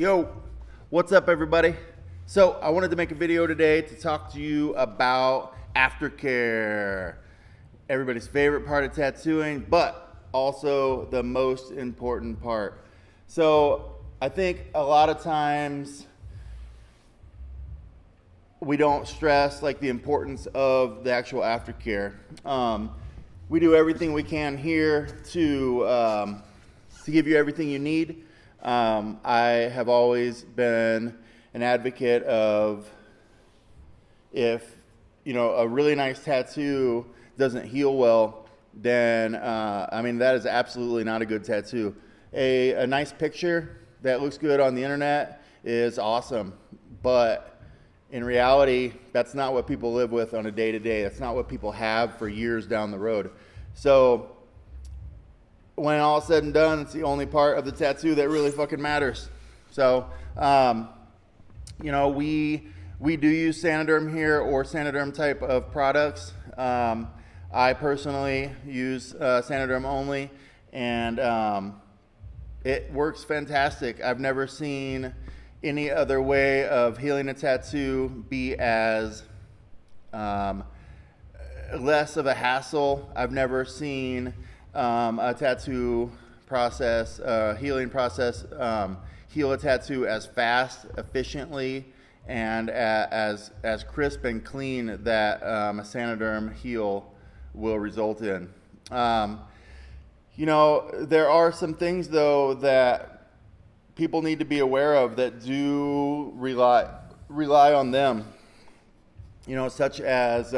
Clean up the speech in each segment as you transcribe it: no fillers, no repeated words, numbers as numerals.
Yo, what's up everybody? So I wanted to make a video today to talk to you about aftercare. Everybody's favorite part of tattooing, but also the most important part. So I think a lot of times we don't stress like the importance of the actual aftercare. We do everything we can here to give you everything you need. I have always been an advocate of if a really nice tattoo doesn't heal well, then that is absolutely not a good tattoo. A nice picture that looks good on the internet is awesome, but in reality, that's not what people live with on a day-to-day. That's not what people have for years down the road. So when all is said and done, it's the only part of the tattoo that really fucking matters. So, we do use Sanoderm here or Sanoderm type of products. I personally use Sanoderm only, and it works fantastic. I've never seen any other way of healing a tattoo be as less of a hassle. I've never seen a tattoo process, healing process, heal a tattoo as fast, efficiently, and as crisp and clean that a Sanoderm heal will result in. There are some things though that people need to be aware of that do rely on them. Such as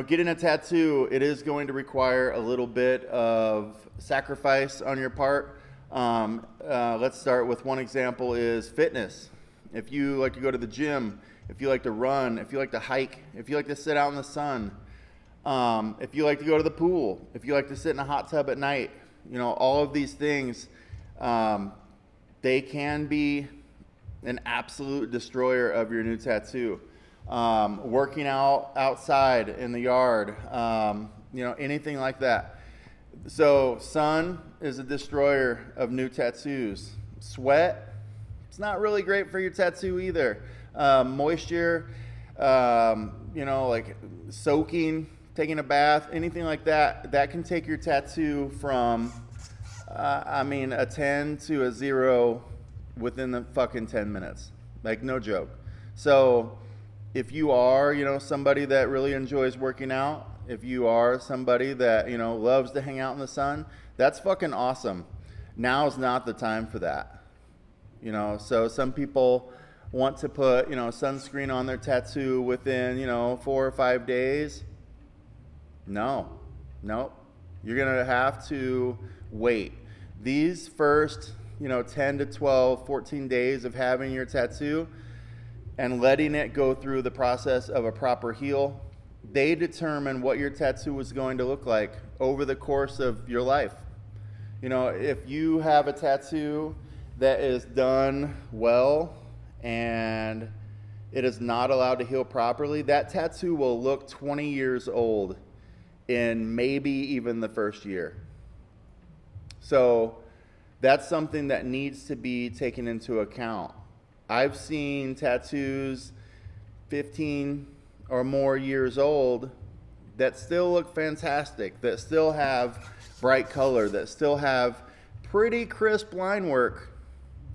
getting a tattoo. It is going to require a little bit of sacrifice on your part. Let's start with one example is fitness. If you like to go to the gym, if you like to run, if you like to hike, if you like to sit out in the sun, if you like to go to the pool, if you like to sit in a hot tub at night, all of these things, they can be an absolute destroyer of your new tattoo. Working out outside in the yard, anything like that. So sun is a destroyer of new tattoos. Sweat, it's not really great for your tattoo either. Moisture, like soaking, taking a bath, anything like that, that can take your tattoo from, a 10 to a 0 within the fucking 10 minutes. Like, no joke. So if you are, somebody that really enjoys working out, if you are somebody that, loves to hang out in the sun, that's fucking awesome. Now's not the time for that. So some people want to put, sunscreen on their tattoo within, 4 or 5 days. No. You're going to have to wait. These first, 10 to 12, 14 days of having your tattoo and letting it go through the process of a proper heal, they determine what your tattoo is going to look like over the course of your life. If you have a tattoo that is done well and it is not allowed to heal properly, that tattoo will look 20 years old in maybe even the first year. So that's something that needs to be taken into account. I've seen tattoos 15 or more years old that still look fantastic, that still have bright color, that still have pretty crisp line work.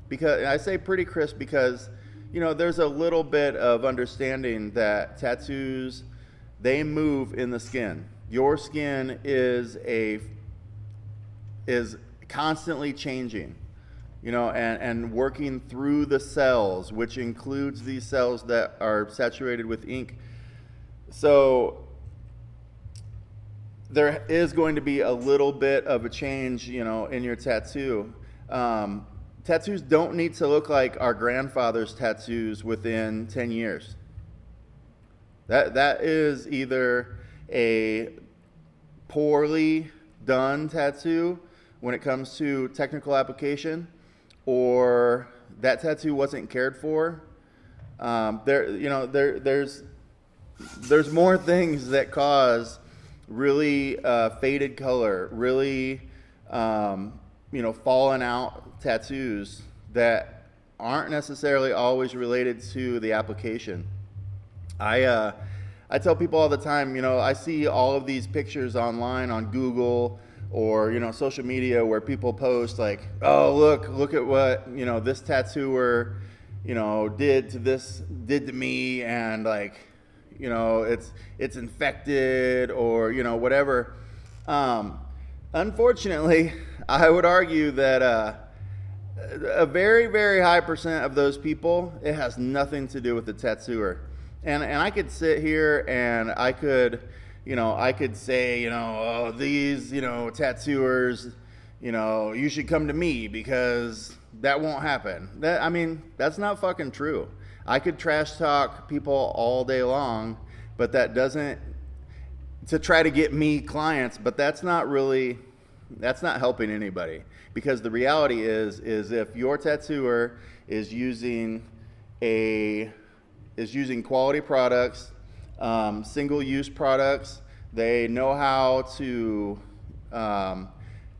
Because I say pretty crisp because, there's a little bit of understanding that tattoos, they move in the skin. Your skin is constantly changing. And working through the cells, which includes these cells that are saturated with ink. So there is going to be a little bit of a change, in your tattoo. Tattoos don't need to look like our grandfather's tattoos within 10 years. That is either a poorly done tattoo when it comes to technical application, or that tattoo wasn't cared for. There's more things that cause really faded color, really fallen out tattoos that aren't necessarily always related to the application. I tell people all the time, I see all of these pictures online on Google or, social media where people post like, oh, look at what, this tattooer, did to me, and like, it's infected, or, whatever. Unfortunately, I would argue that a very, very high percent of those people, it has nothing to do with the tattooer. And I could sit here and I could say, oh, these, tattooers, you should come to me because that won't happen. That's not fucking true. I could trash talk people all day long, but that doesn't, to try to get me clients, but that's not helping anybody. Because the reality is if your tattooer is using quality products, single-use products, they know how to,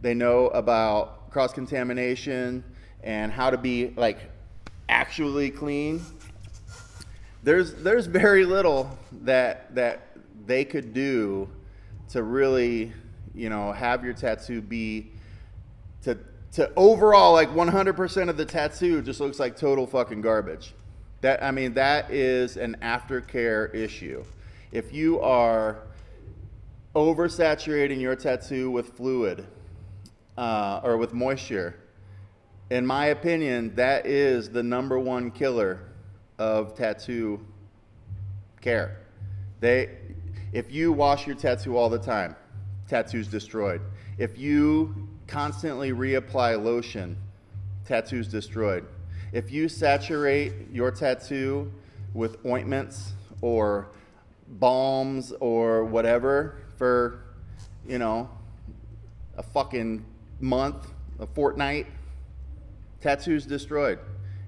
they know about cross-contamination and how to be like actually clean. There's very little that they could do to really, have your tattoo be to overall, like 100% of the tattoo just looks like total fucking garbage. That is an aftercare issue. If you are oversaturating your tattoo with fluid or with moisture, in my opinion, that is the number one killer of tattoo care. If you wash your tattoo all the time, tattoo's destroyed. If you constantly reapply lotion, tattoo's destroyed. If you saturate your tattoo with ointments or balms or whatever for, a fucking month, a fortnight, tattoo's destroyed.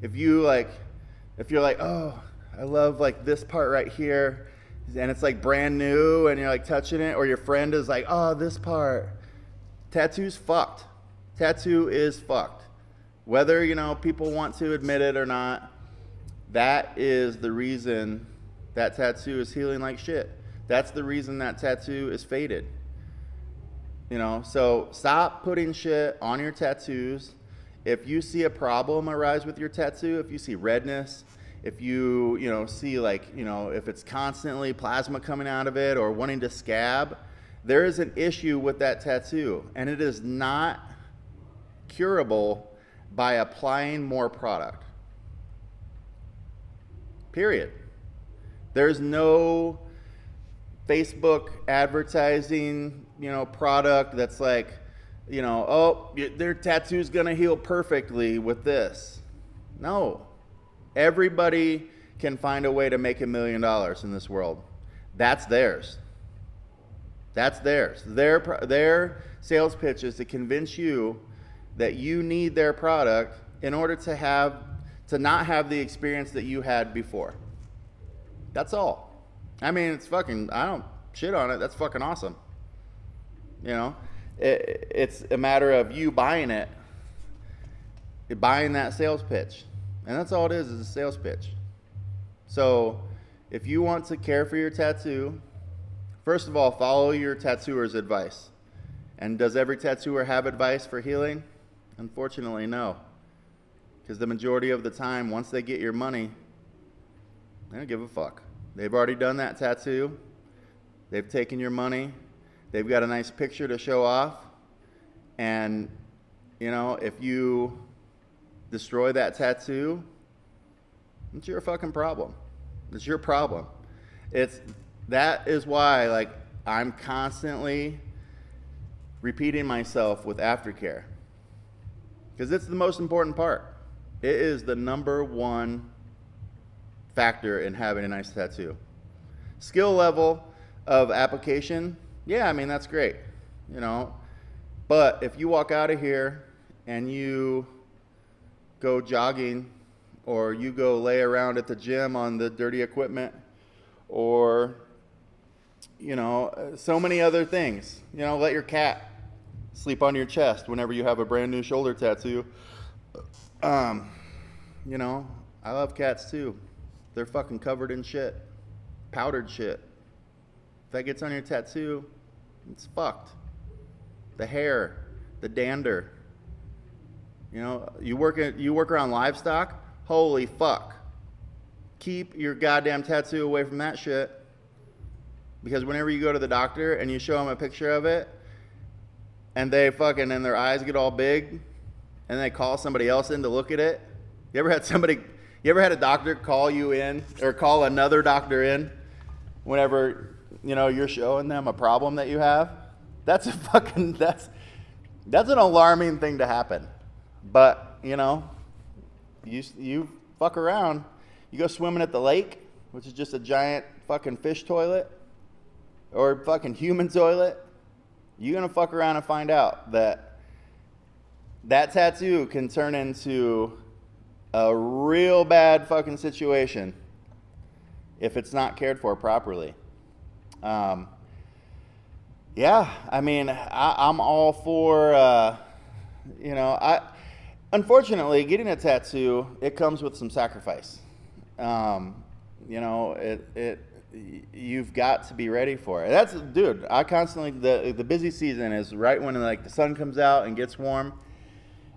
If you're like, oh, I love like this part right here, and it's like brand new, and you're like touching it, or your friend is like, oh, this part, tattoo's fucked. Tattoo is fucked. Whether, people want to admit it or not, that is the reason that tattoo is healing like shit. That's the reason that tattoo is faded. So stop putting shit on your tattoos. If you see a problem arise with your tattoo, if you see redness, if you, see like, if it's constantly plasma coming out of it or wanting to scab, there is an issue with that tattoo, and it is not curable by applying more product. Period. There's no Facebook advertising, product that's like, oh, their tattoo's gonna heal perfectly with this. No. Everybody can find a way to make $1 million in this world. That's theirs. That's theirs. Their sales pitch is to convince you that you need their product in order to not have the experience that you had before. That's all. It's fucking, I don't shit on it. That's fucking awesome. It's a matter of you buying it, buying that sales pitch. And that's all it is a sales pitch. So if you want to care for your tattoo, first of all, follow your tattooer's advice. And does every tattooer have advice for healing? Unfortunately, no. Because the majority of the time, once they get your money, they don't give a fuck. They've already done that tattoo. They've taken your money. They've got a nice picture to show off. And, if you destroy that tattoo, it's your fucking problem. It's your problem. That is why, like, I'm constantly repeating myself with aftercare. Because it's the most important part. It is the number one factor in having a nice tattoo. Skill level of application, yeah, that's great. But if you walk out of here and you go jogging, or you go lay around at the gym on the dirty equipment, or, so many other things. Let your cat sleep on your chest whenever you have a brand new shoulder tattoo. you know, I love cats too. They're fucking covered in shit, powdered shit. If that gets on your tattoo, it's fucked. The hair, the dander. You know, you work around livestock. Holy fuck! Keep your goddamn tattoo away from that shit. Because whenever you go to the doctor and you show them a picture of it, and they fucking and their eyes get all big, and they call somebody else in to look at it. You ever had a doctor call you in or call another doctor in whenever, you know, you're showing them a problem that you have? That's an alarming thing to happen. But, you know, you fuck around. You go swimming at the lake, which is just a giant fucking fish toilet or fucking human toilet. You're going to fuck around and find out that tattoo can turn into a real bad fucking situation if it's not cared for properly. Yeah, I mean, I'm all for, you know, unfortunately, getting a tattoo, it comes with some sacrifice. You know, you've got to be ready for it. Dude, I constantly, the busy season is right when like the sun comes out and gets warm,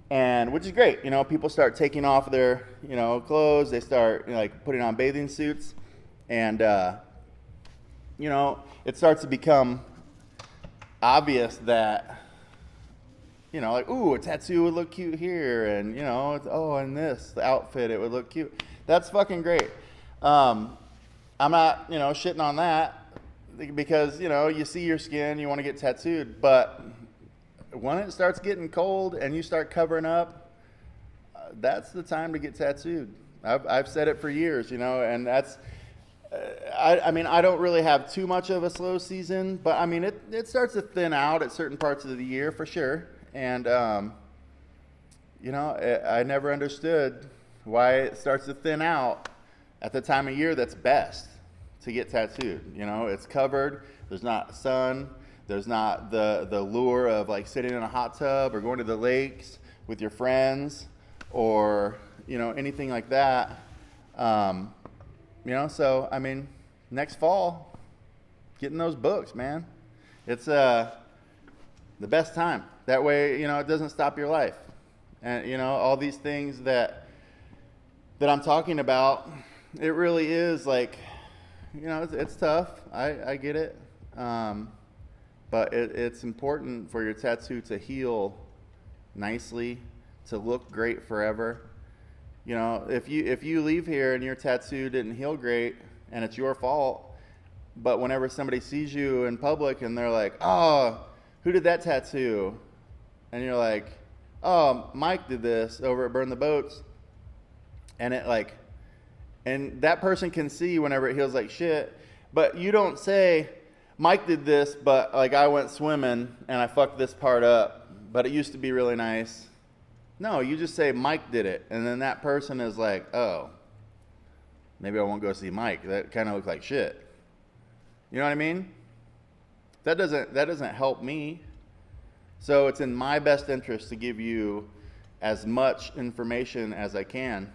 and which is great. You know, people start taking off their, you know, clothes. They start, you know, like putting on bathing suits, and you know, it starts to become obvious that, you know, like, ooh, a tattoo would look cute here, and you know, and the outfit, it would look cute. That's fucking great. I'm not, you know, shitting on that because, you know, you see your skin, you want to get tattooed, but when it starts getting cold and you start covering up, that's the time to get tattooed. I've said it for years, you know, and that's, I mean, I don't really have too much of a slow season, but I mean, it starts to thin out at certain parts of the year for sure. And, you know, I never understood why it starts to thin out at the time of year that's best to get tattooed. You know, it's covered, there's not sun, there's not the lure of like sitting in a hot tub or going to the lakes with your friends or, you know, anything like that. You know, so I mean, next fall, getting those books, man. It's the best time. That way, you know, it doesn't stop your life. And, you know, all these things that I'm talking about, it really is like, you know, it's tough. I get it. But it's important for your tattoo to heal nicely, to look great forever. You know, if you leave here and your tattoo didn't heal great and it's your fault, but whenever somebody sees you in public and they're like, oh, who did that tattoo? And you're like, oh, Mike did this over at Burn the Boats. And it like, and that person can see whenever it heals like shit, but you don't say, Mike did this, but like I went swimming and I fucked this part up, but it used to be really nice. No, you just say Mike did it, and then that person is like, oh, maybe I won't go see Mike. That kind of looks like shit. You know what I mean? That doesn't help me. So it's in my best interest to give you as much information as I can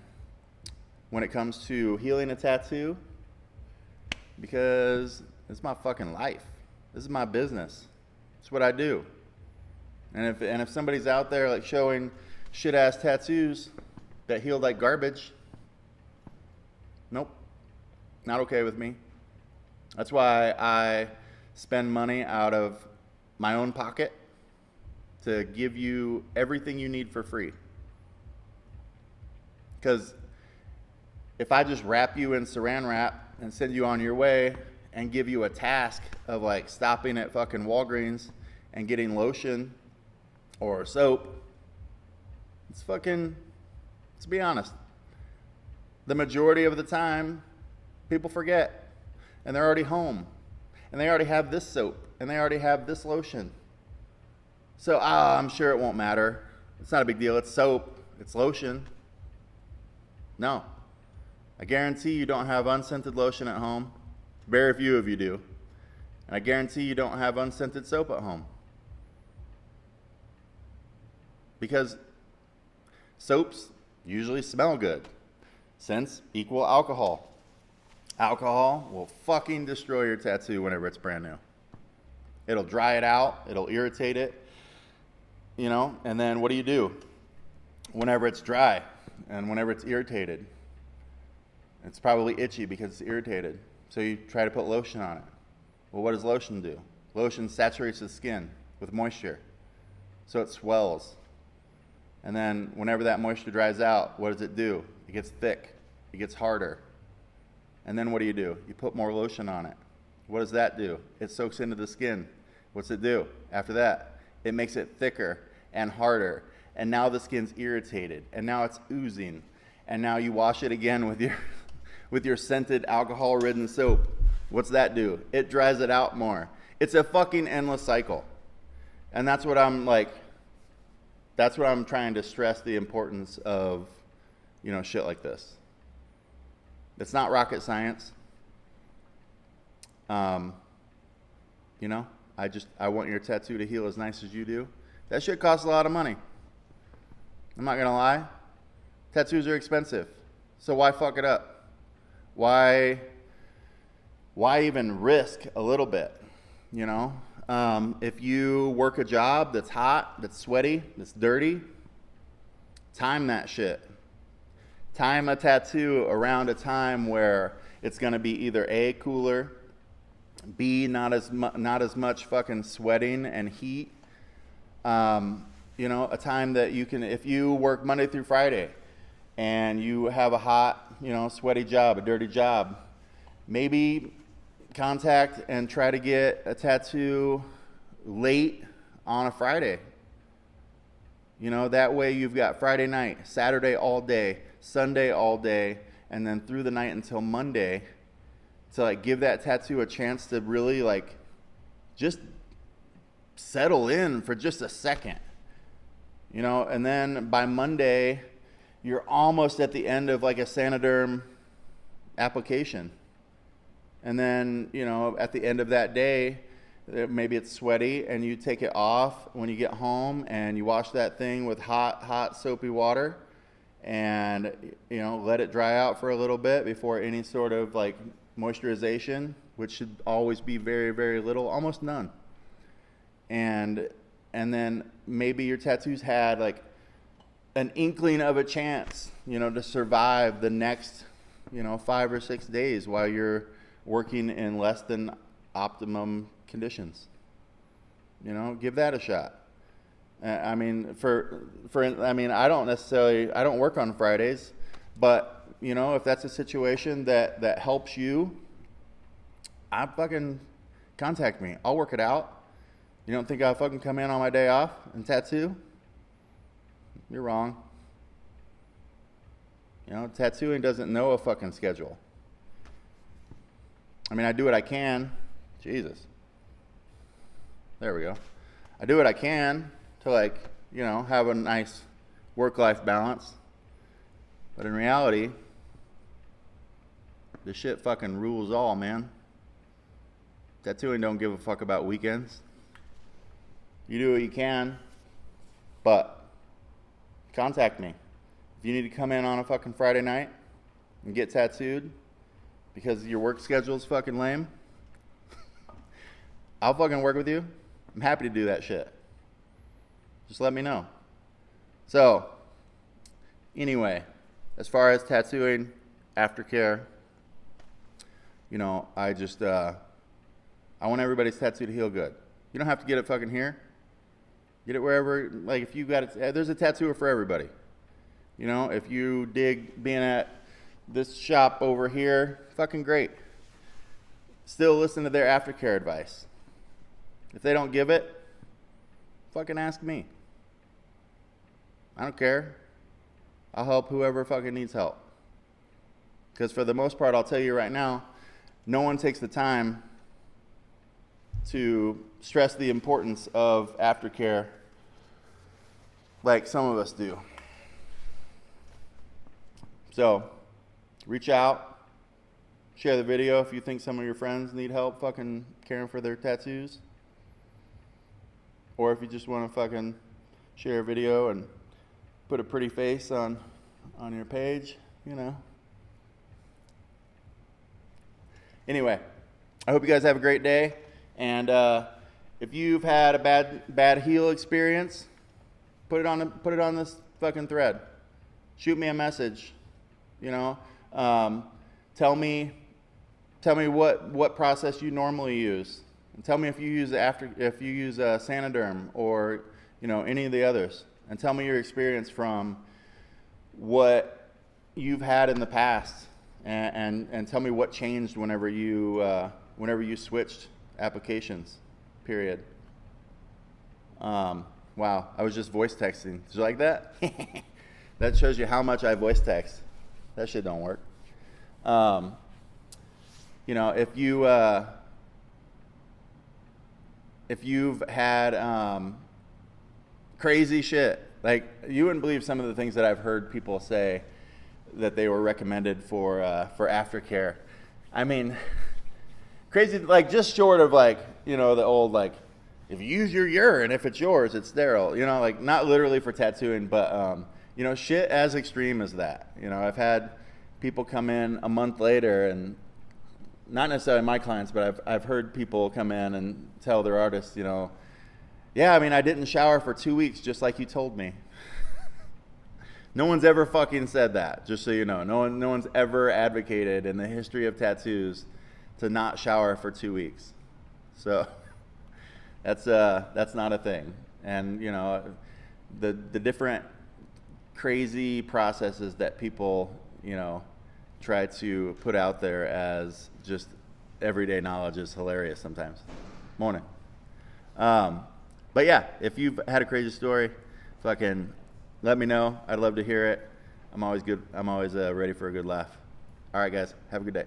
when it comes to healing a tattoo, because it's my fucking life. This is my business. It's what I do. And if somebody's out there like showing shit ass tattoos that heal like garbage, nope, not okay with me. That's why I spend money out of my own pocket to give you everything you need for free. Because if I just wrap you in saran wrap and send you on your way and give you a task of like stopping at fucking Walgreens and getting lotion or soap, let's be honest, the majority of the time people forget and they're already home and they already have this soap and they already have this lotion. So I'm sure it won't matter. It's not a big deal. It's soap. It's lotion. No. I guarantee you don't have unscented lotion at home. Very few of you do. And I guarantee you don't have unscented soap at home. Because soaps usually smell good. Scents equal alcohol. Alcohol will fucking destroy your tattoo whenever it's brand new. It'll dry it out. It'll irritate it. You know, and then what do? Whenever it's dry and whenever it's irritated, it's probably itchy because it's irritated. So you try to put lotion on it. Well, what does lotion do? Lotion saturates the skin with moisture, so it swells. And then whenever that moisture dries out, what does it do? It gets thick. It gets harder. And then what do? You put more lotion on it. What does that do? It soaks into the skin. What's it do after that? It makes it thicker and harder. And now the skin's irritated. And now it's oozing. And now you wash it again with your scented alcohol-ridden soap. What's that do? It dries it out more. It's a fucking endless cycle. And that's what I'm trying to stress the importance of, shit like this. It's not rocket science. I want your tattoo to heal as nice as you do. That shit costs a lot of money. I'm not gonna lie. Tattoos are expensive. So why fuck it up? Why even risk a little bit? If you work a job that's hot, that's sweaty, that's dirty, time that shit. Time a tattoo around a time where it's gonna be either A, cooler, B, not as much fucking sweating and heat. A time that you can, if you work Monday through Friday and you have a hot, sweaty job, a dirty job, maybe contact and try to get a tattoo late on a Friday. That way you've got Friday night, Saturday all day, Sunday all day, and then through the night until Monday to give that tattoo a chance to really just settle in for just a second. And then by Monday, you're almost at the end of a Sanoderm application. And then, at the end of that day, maybe it's sweaty and you take it off when you get home and you wash that thing with hot soapy water and, let it dry out for a little bit before any sort of moisturization, which should always be very, very little, almost none. And then maybe your tattoo's had an inkling of a chance, to survive the next, 5 or 6 days while you're working in less than optimum conditions. Give that a shot. I don't work on Fridays, but if that's a situation that helps you, contact me. I'll work it out. You don't think I'll fucking come in on my day off and tattoo? You're wrong. Tattooing doesn't know a fucking schedule. I do what I can. Jesus. There we go. I do what I can to have a nice work-life balance. But in reality, this shit fucking rules all, man. Tattooing don't give a fuck about weekends. You do what you can, but contact me. If you need to come in on a fucking Friday night and get tattooed because your work schedule's fucking lame, I'll fucking work with you. I'm happy to do that shit. Just let me know. So, anyway, as far as tattooing, aftercare, I want everybody's tattoo to heal good. You don't have to get it fucking here. Get it wherever, if you got it, there's a tattooer for everybody. If you dig being at this shop over here, fucking great. Still listen to their aftercare advice. If they don't give it, fucking ask me. I don't care. I'll help whoever fucking needs help. Because for the most part, I'll tell you right now, no one takes the time to stress the importance of aftercare like some of us do. So, reach out, share the video if you think some of your friends need help fucking caring for their tattoos. Or if you just want to fucking share a video and put a pretty face on your page, Anyway, I hope you guys have a great day. And if you've had a bad heel experience, put it on this fucking thread. Shoot me a message. Tell me what process you normally use, and tell me if you use Sanoderm or any of the others, and tell me your experience from what you've had in the past, and tell me what changed whenever you switched applications. Period. Wow, I was just voice texting. Did you like that? That shows you how much I voice text. That shit don't work. If you've had crazy shit, like, you wouldn't believe some of the things that I've heard people say that they were recommended for aftercare. I mean, crazy, like, just short of the old, like, if you use your urine, if it's yours, it's sterile. Like, not literally for tattooing, but shit as extreme as that. I've had people come in a month later, and not necessarily my clients, but I've heard people come in and tell their artists, yeah, I mean, I didn't shower for 2 weeks, just like you told me. No one's ever fucking said that, just so you know. No one's ever advocated in the history of tattoos to not shower for 2 weeks. So that's not a thing. And the different crazy processes that people try to put out there as just everyday knowledge is hilarious sometimes. Morning. But yeah, if you've had a crazy story, fucking let me know. I'd love to hear it. I'm always ready for a good laugh. All right, guys, have a good day.